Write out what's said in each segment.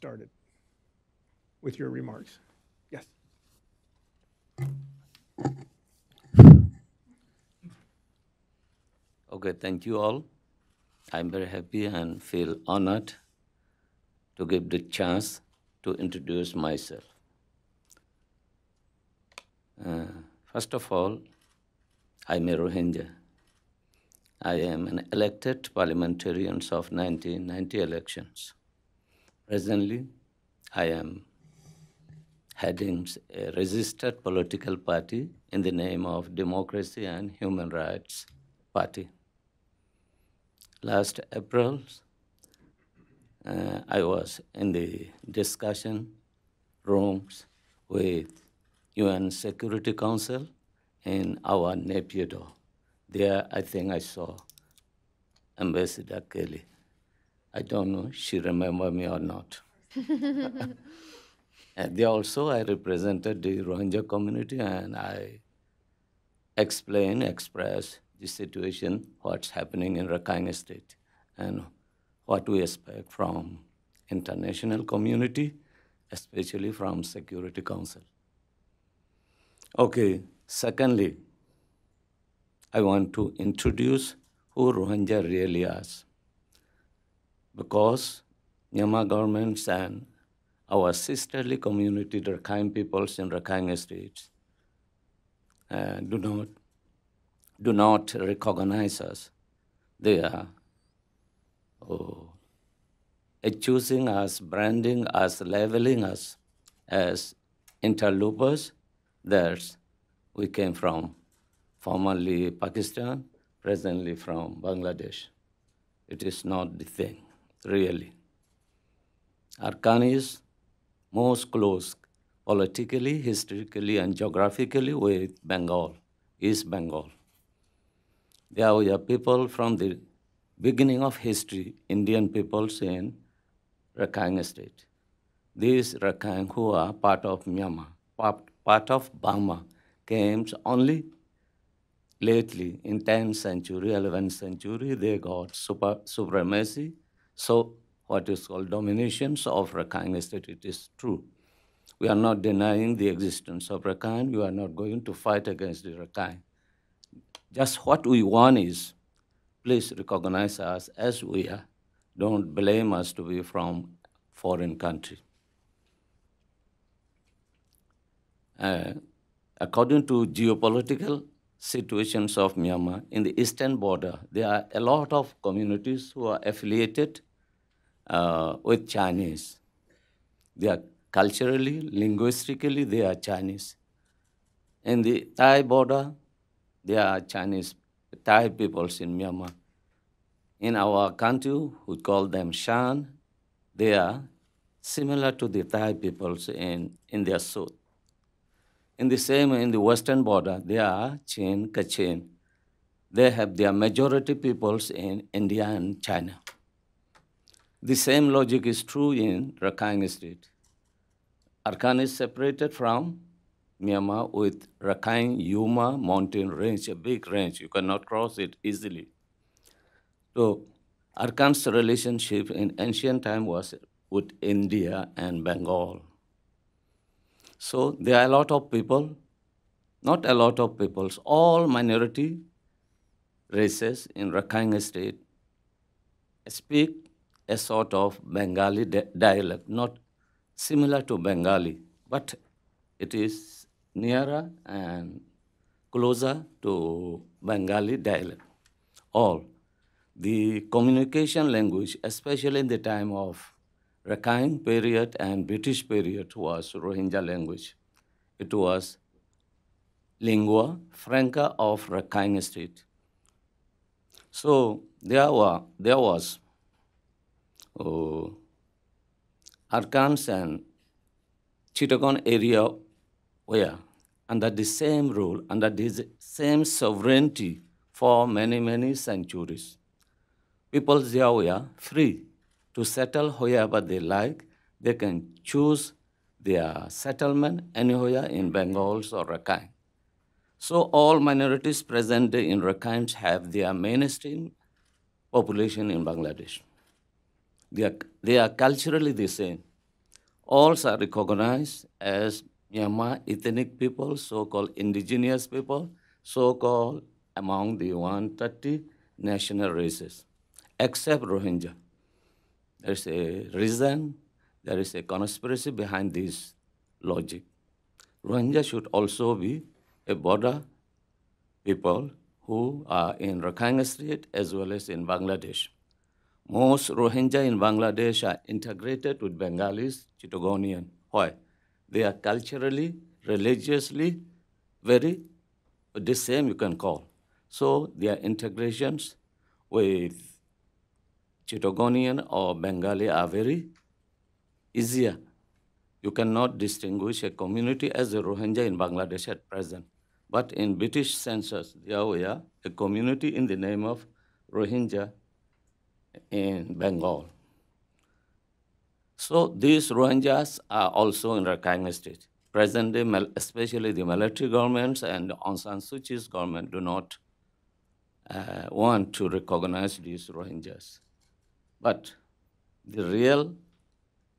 started with your remarks. Yes. Okay, thank you all. I'm very happy and feel honored to give the chance to introduce myself. Uh, First of all, I'm a Rohingya. I am an elected parliamentarian of 1990 elections. Presently, I am heading a registered political party in the name of Democracy and Human Rights Party. Last April, I was in the discussion rooms with UN Security Council in our Naypyidaw. There, I think I saw Ambassador Kelly. I don't know she remember me or not. And there also, I represented the Rohingya community, and I express the situation, what's happening in Rakhine State, and what we expect from international community, especially from Security Council. Okay, secondly, I want to introduce who Rohingya really is, because Myanmar governments and our sisterly community, the Rakhine peoples in Rakhine states, do not recognize us. They are accusing us, branding us, labeling us as interlopers. That we came from formerly Pakistan, presently from Bangladesh. It is not the thing, really. Arkan is most close politically, historically, and geographically with Bengal, East Bengal. There were people from the beginning of history, Indian peoples in Rakhine State. These Rakhine who are part of Myanmar, part of Burma, came only lately in 10th century, 11th century, they got supremacy. So what is called dominations of Rakhine State, it is true. We are not denying the existence of Rakhine. We are not going to fight against the Rakhine. Just what we want is, please recognize us as we are. Don't blame us to be from foreign country. Uh, According to geopolitical situations of Myanmar, in the eastern border, there are a lot of communities who are affiliated with Chinese. They are culturally, linguistically, they are Chinese. In the Thai border, there are Chinese, Thai peoples in Myanmar. In our country, we call them Shan. They are similar to the Thai peoples in their south. In the western border, they are Chin, Kachin. They have their majority peoples in India and China. The same logic is true in Rakhine State. Arkan is separated from Myanmar with Rakhine Yuma mountain range, a big range. You cannot cross it easily. So Arkan's relationship in ancient time was with India and Bengal. So there are a lot of people, not a lot of peoples, all minority races in Rakhine State speak a sort of Bengali dialect, not similar to Bengali, but it is nearer and closer to Bengali dialect. All the communication language, especially in the time of Rakhine period and British period, was Rohingya language. It was lingua franca of Rakhine State. So there was uh, Arkans and Chittagong area were under the same rule, under the same sovereignty for many, many centuries. People there were free to settle wherever they like. They can choose their settlement anywhere in Bengal or Rakhine. So all minorities present in Rakhine have their mainstream population in Bangladesh. They are culturally the same. All are recognized as Myanmar ethnic people, so-called indigenous people, so-called among the 130 national races, except Rohingya. There is a reason, there is a conspiracy behind this logic. Rohingya should also be a border people who are in Rakhine State as well as in Bangladesh. Most Rohingya in Bangladesh are integrated with Bengalis, Chittagonian. Why? They are culturally, religiously very the same you can call. So their integrations with Chittagonian or Bengali are very easier. You cannot distinguish a community as a Rohingya in Bangladesh at present. But in British census, there were a community in the name of Rohingya in Bengal. So these Rohingyas are also in Rakhine State. Presently, especially the military governments and Aung San Suu Kyi's government do not want to recognize these Rohingyas. But the real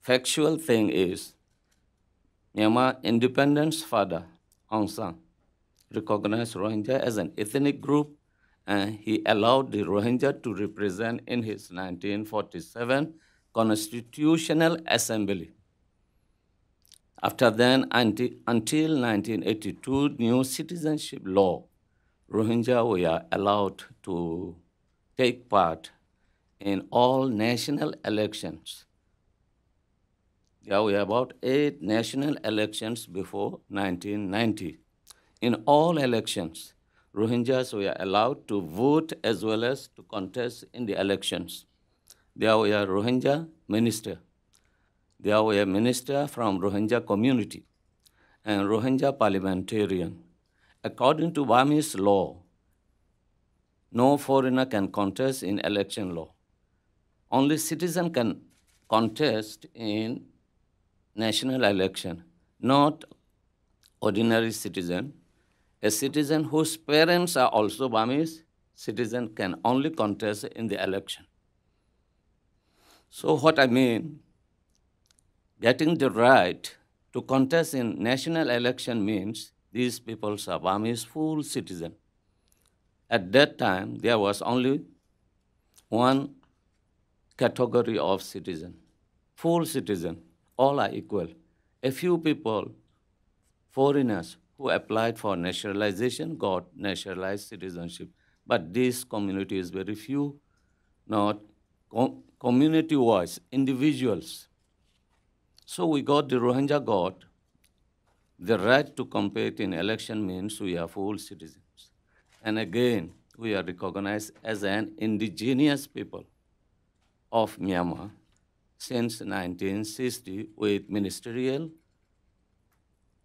factual thing is Myanmar independence father, Aung San, recognized Rohingya as an ethnic group, and he allowed the Rohingya to represent in his 1947 Constitutional Assembly. After then, until 1982 new citizenship law, Rohingya were allowed to take part in all national elections. There were about 8 national elections before 1990. In all elections, Rohingyas were allowed to vote as well as to contest in the elections. There were Rohingya minister. There were minister from Rohingya community and Rohingya parliamentarian. According to Burmese law, no foreigner can contest in election law. Only citizen can contest in national election, not ordinary citizen. A citizen whose parents are also Burmese citizen can only contest in the election. So what I mean, getting the right to contest in national election means these people are Burmese full citizen. At that time, there was only one category of citizen, full citizen, all are equal. A few people, foreigners who applied for naturalization got naturalized citizenship, but this community is very few, not community-wise, individuals. So we got the Rohingya got the right to compete in election means we are full citizens. And again, we are recognized as an indigenous people of Myanmar since 1960 with ministerial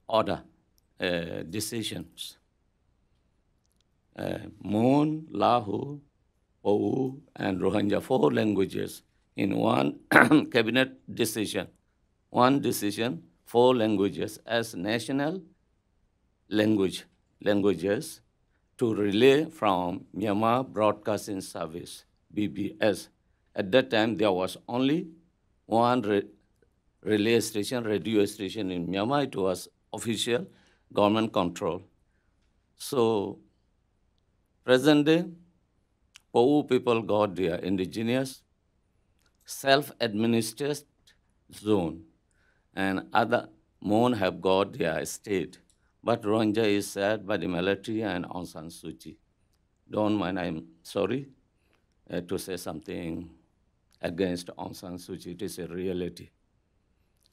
order decisions. Mon, Lahu, Ou, and Rohingya, 4 languages in one cabinet decision. One decision, 4 languages as national languages to relay from Myanmar Broadcasting Service, BBS. At that time, there was only one relay station, radio station in Myanmar. It was official government control. So, present day, Pou people got their indigenous self-administered zone, and other Mon have got their state. But Rohingya is said by the military and Aung San Suu Kyi. Don't mind, I'm sorry to say something against Aung San Suu Kyi. It is a reality.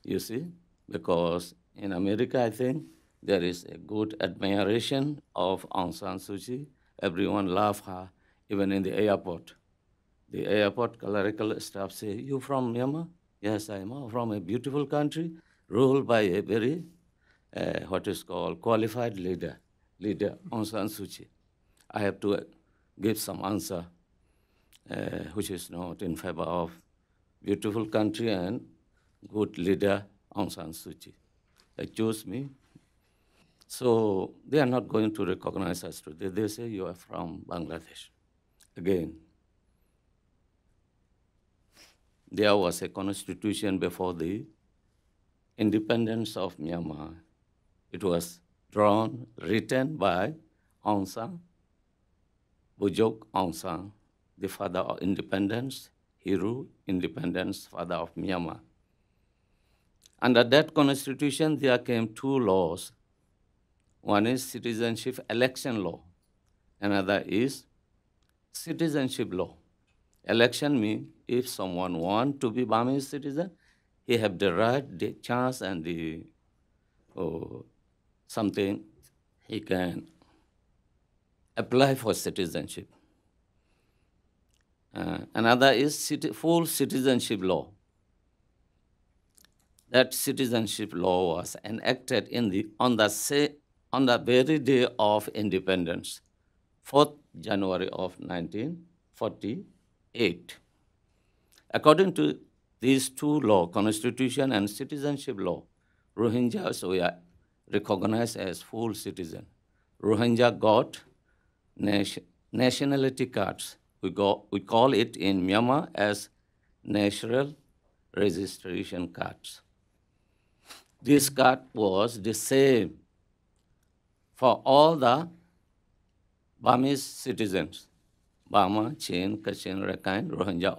You see, because in America, I think, there is a good admiration of Aung San Suu Kyi. Everyone love her, even in the airport. The airport clerical staff say, "You from Myanmar?" "Yes, I am from a beautiful country ruled by a very, what is called, qualified leader, Aung San Suu Kyi." I have to give some answer which is not in favor of beautiful country and good leader Aung San Suu Kyi. They chose me. So they are not going to recognize us today. They say you are from Bangladesh. Again, there was a constitution before the independence of Myanmar. It was written by Aung San, Bujok Aung San, the father of independence, hero, independence, father of Myanmar. Under that constitution, there came two laws. One is citizenship election law. Another is citizenship law. Election means if someone wants to be Burmese citizen, he have the right, the chance, and the something he can apply for citizenship. Another is full citizenship law. That citizenship law was enacted on the very day of independence, 4th January of 1948. According to these two laws, Constitution and Citizenship Law, Rohingyas were recognized as full citizens. Rohingya got nationality cards. We call it in Myanmar as national registration cards. This card was the same for all the Burmese citizens. Burma, Chin, Kachin, Rakhine, Rohingya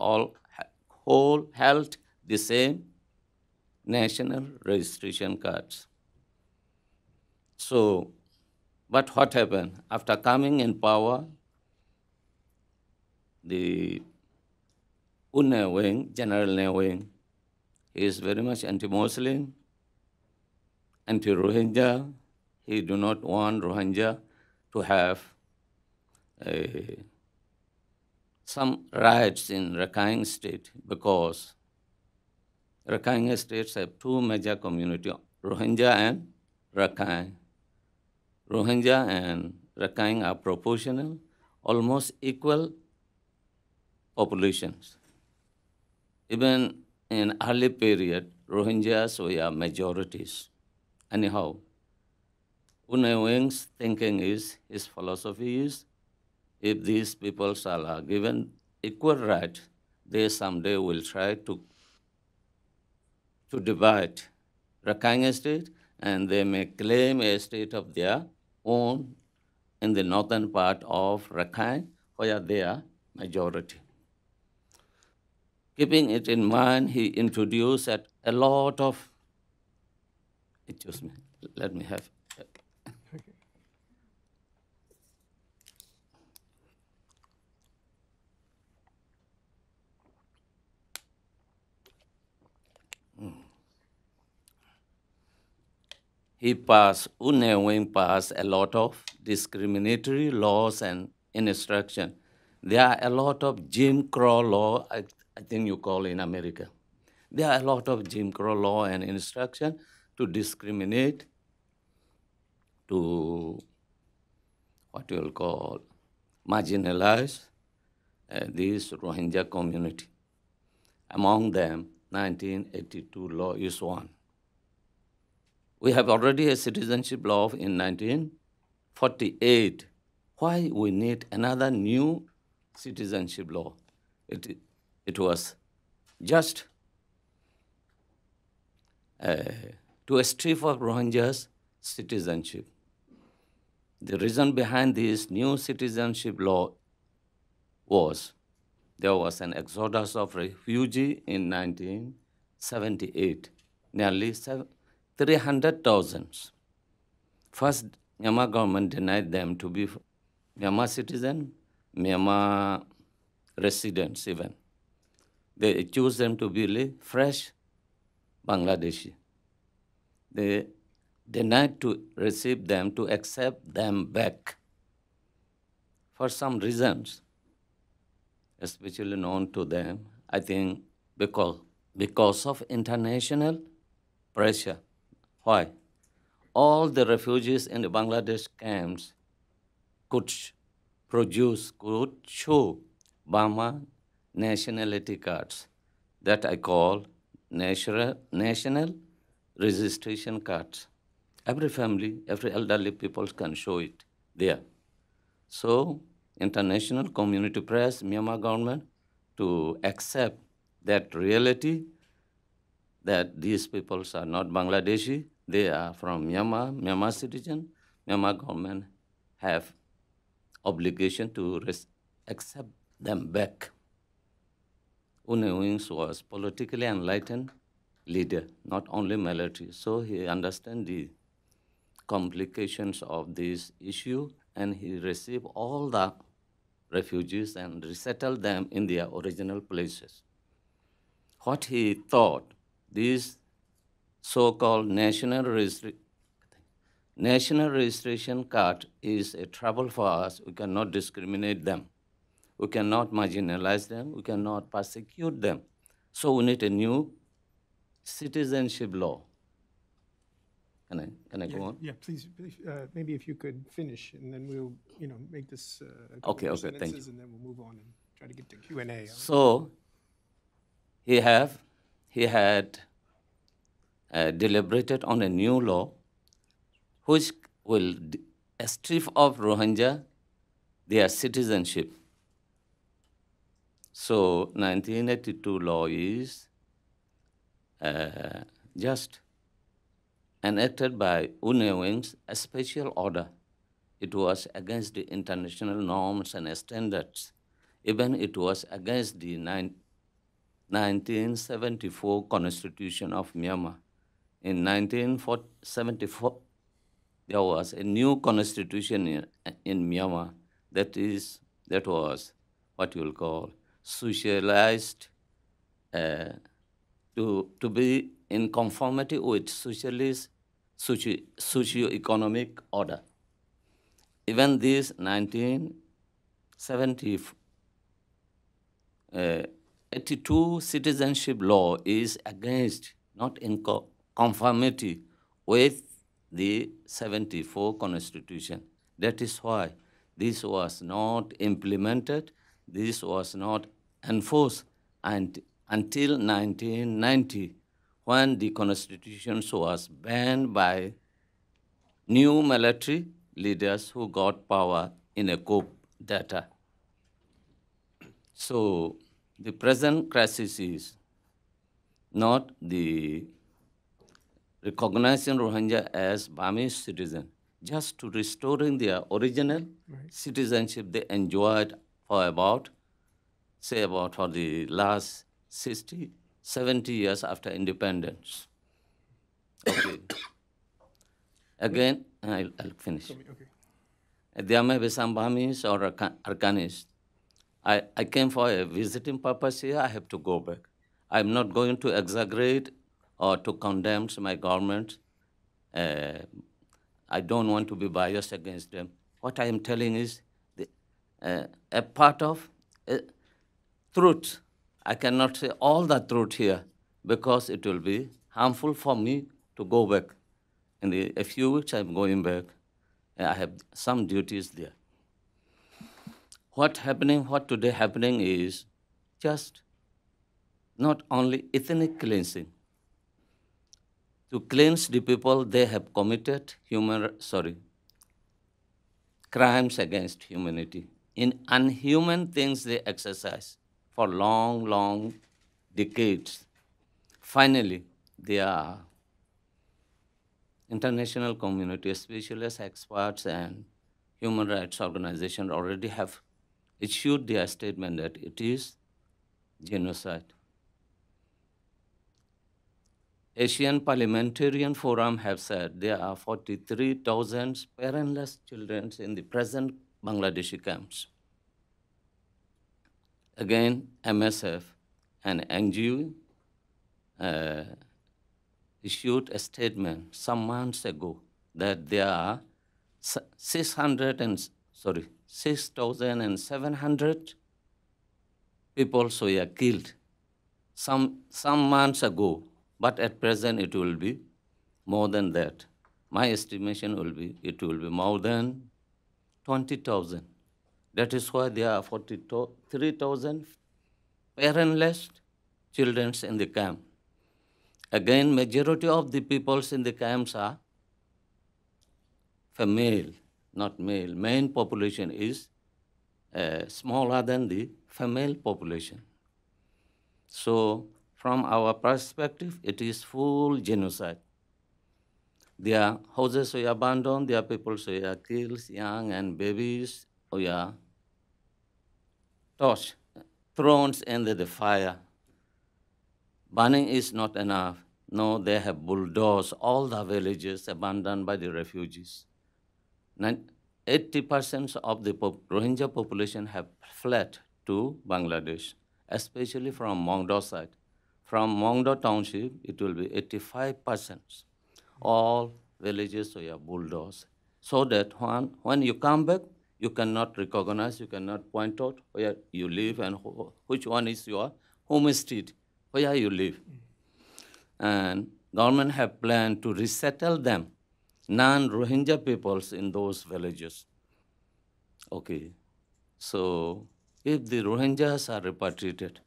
all held the same national registration cards. So, but what happened? After coming in power, the General Ne Wing, he is very much anti-Muslim, anti-Rohingya. He do not want Rohingya to have some rights in Rakhine state because Rakhine states have two major communities, Rohingya and Rakhine. Rohingya and Rakhine are proportional, almost equal populations. Even in early period, Rohingyas were majorities. Anyhow, Unewing's thinking is, his philosophy is, if these peoples are given equal rights, they someday will try to divide Rakhine state, and they may claim a state of their own in the northern part of Rakhine, where they are majority. Keeping it in mind, he introduced a lot of, excuse me, let me have. Unewing passed a lot of discriminatory laws and instruction. There are a lot of Jim Crow law, I think you call in America. There are a lot of Jim Crow law and instruction to discriminate, to what you will call marginalize this Rohingya community. Among them, 1982 law is one. We have already a citizenship law in 1948. Why we need another new citizenship law? It was just to strip of Rohingyas citizenship. The reason behind this new citizenship law was there was an exodus of refugees in 1978, nearly 300,000. First, Myanmar government denied them to be Myanmar citizen, Myanmar residents even. They choose them to be fresh Bangladeshi. They denied to receive them, to accept them back for some reasons, especially known to them, I think because of international pressure. Why? All the refugees in the Bangladesh camps could show Burma nationality cards that I call national registration cards. Every family, every elderly people can show it there. So international community pressed Myanmar government to accept that reality, that these peoples are not Bangladeshi, they are from Myanmar citizen. Myanmar government have obligation to accept them back. Unewings was politically enlightened leader, not only military. So he understands the complications of this issue, and he received all the refugees and resettled them in their original places. What he thought, these so-called national registration card is a trouble for us. We cannot discriminate them. We cannot marginalize them. We cannot persecute them. So we need a new citizenship law. Can I go on? Yeah, please, maybe if you could finish, and then we'll, make this a Okay, couple more okay, thank sentences, and then we'll move on and try to get to Q&A. So he had deliberated on a new law which will strip of Rohingya their citizenship. So 1982 law is just enacted by UNEWIN's a special order. It was against the international norms and standards. Even it was against the 1974 Constitution of Myanmar. In 1974, there was a new constitution in Myanmar that was what you will call socialized, to be in conformity with socialist socio-economic order. Even this 1982 citizenship law is against, not in conformity with the 74 Constitution. That is why this was not implemented, this was not enforced until 1990, when the Constitution was banned by new military leaders who got power in a coup d'etat. So the present crisis is not the recognizing Rohingya as Burmese citizen, just to restoring their original citizenship they enjoyed for for the last 60, 70 years after independence. Okay. Again, I'll finish. Okay. There may be some Burmese or Arkanis. I came for a visiting purpose here. I have to go back. I'm not going to exaggerate or to condemn my government. I don't want to be biased against them. What I am telling is a part of truth. I cannot say all the truth here because it will be harmful for me to go back. In a few weeks, I'm going back. I have some duties there. What today happening is just not only ethnic cleansing. To cleanse the people, they have committed crimes against humanity. In unhuman things they exercise for long, long decades. Finally, their international community, specialist experts and human rights organizations already have issued their statement that it is genocide. Asian Parliamentarian Forum have said there are 43,000 parentless children in the present Bangladeshi camps. Again, MSF, an NGO, issued a statement some months ago that there are 6,700 people who were killed some months ago, but at present it will be more than that. My estimation will be it will be more than 20,000. That is why there are 43,000 parentless children in the camp. Again, majority of the peoples in the camps are female, not male. Main population is smaller than the female population. So from our perspective, it is full genocide. Their houses were abandoned, their people were killed, young and babies were torched, thrown into the fire. Burning is not enough. No, they have bulldozed all the villages abandoned by the refugees. 80% of the Rohingya population have fled to Bangladesh, especially from Mongdo side. From Mongdo township, it will be 85%. All villages were bulldozed. So that when you come back, you cannot recognize, you cannot point out where you live and which one is your home street, where you live. And government have planned to resettle them, non-Rohingya peoples in those villages. Okay, so if the Rohingyas are repatriated,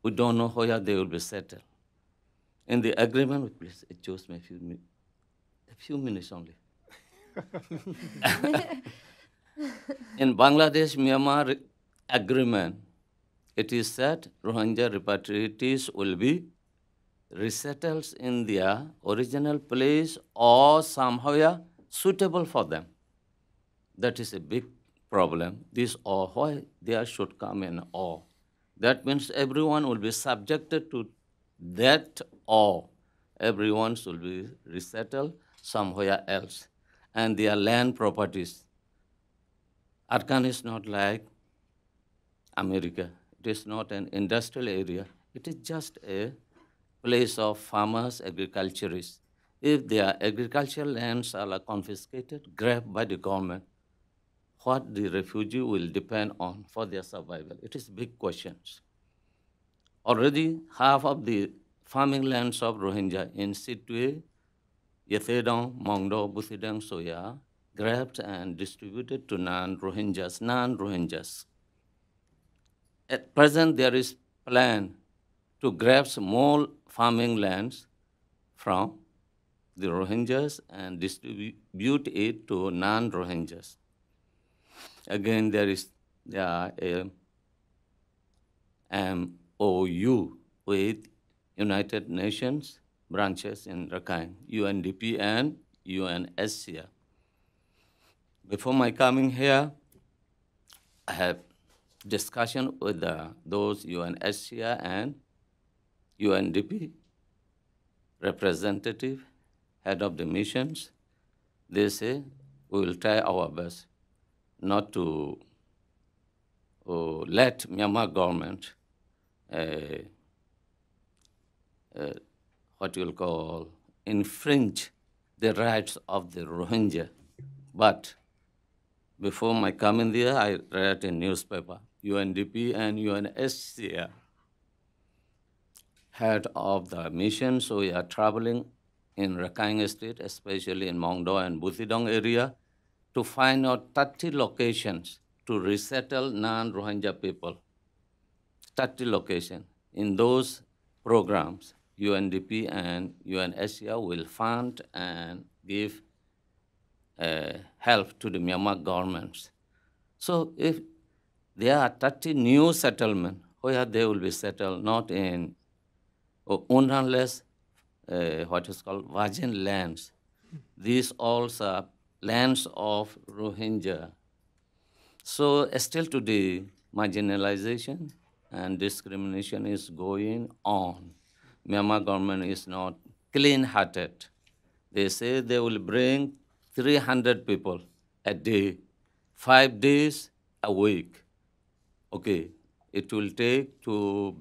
we don't know where they will be settled. In the agreement, please excuse me a few minutes only. In Bangladesh-Myanmar agreement, it is said Rohingya repatriatees will be resettled in their original place or somewhere suitable for them. That is a big problem. This awe, why there should come an awe? That means everyone will be subjected to that awe. Everyone should be resettled somewhere else. And their land properties. Arkan is not like America. It is not an industrial area. It is just a place of farmers, agriculturists. If their agricultural lands are confiscated, grabbed by the government, what the refugee will depend on for their survival? It is big questions. Already half of the farming lands of Rohingya in Sitwe, Yethedong, Mongdo, Buthidang, Soya, grabbed and distributed to non-Rohingyas. At present, there is plan to grab small farming lands from the Rohingyas and distribute it to non-Rohingyas. Again, there is a MOU with United Nations branches in Rakhine, UNDP and UNSCR. Before my coming here, I have discussion with those UNSCR and UNDP representative, head of the missions. They say we will try our best not to let Myanmar government what you'll call infringe the rights of the Rohingya. But before my coming there, I read in newspaper, UNDP and UNSCR, head of the mission, so we are traveling in Rakhine State, especially in Mongdo and Buthidong area, to find out 30 locations to resettle non-Rohingya people. 30 locations. In those programs, UNDP and UNSCR will fund and give help to the Myanmar governments. So if there are 30 new settlements, where they will be settled, not in ownerless, what is called virgin lands. These all are lands of Rohingya. So still today, marginalization and discrimination is going on. Myanmar government is not clean-hearted. They say they will bring 300 people a day, 5 days a week. Okay, it will take to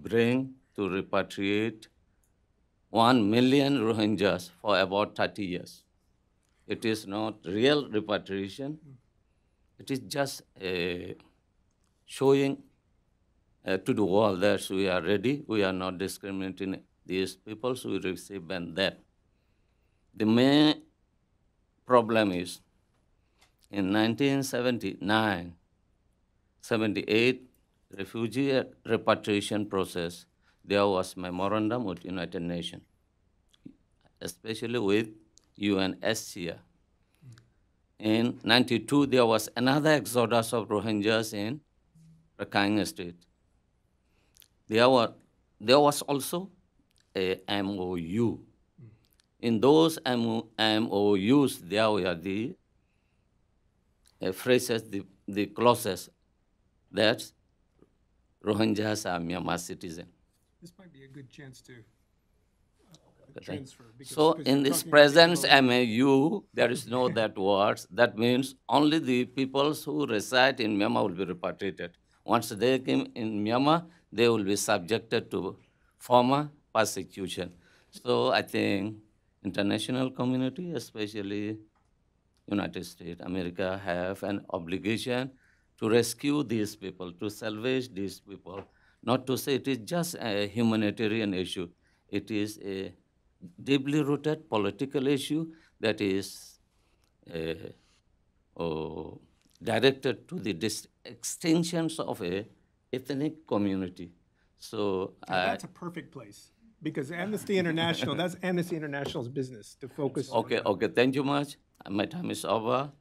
repatriate 1 million Rohingyas for about 30 years. It is not real repatriation. It is just showing to the world that we are ready, we are not discriminating these people, so we receive that. The main problem is in 1979, 78 refugee repatriation process, there was memorandum with United Nations, especially with UNSCR. In 92, there was another exodus of Rohingyas in Rakhine State. There was also a MOU. In those MOUs, there were the phrases, the clauses that Rohingyas are Myanmar citizens. This might be a good chance to transfer. So because in you're this talking present about- MAU, there is no that words. That means only the peoples who reside in Myanmar will be repatriated. Once they came in Myanmar, they will be subjected to former persecution. So I think international community, especially United States, America, have an obligation to rescue these people, to salvage these people. Not to say it is just a humanitarian issue. It is a deeply rooted political issue that is uh, directed to the extinctions of a ethnic community. So That's a perfect place, because Amnesty International, that's Amnesty International's business, to focus on okay, that. okay, thank you much. My time is over.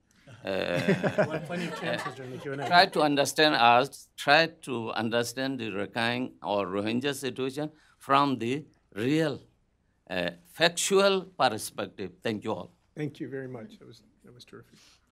We'll have plenty of chances during the Q&A. Try to understand us, try to understand the Rakhine or Rohingya situation from the real, factual perspective. Thank you all. Thank you very much. That was terrific.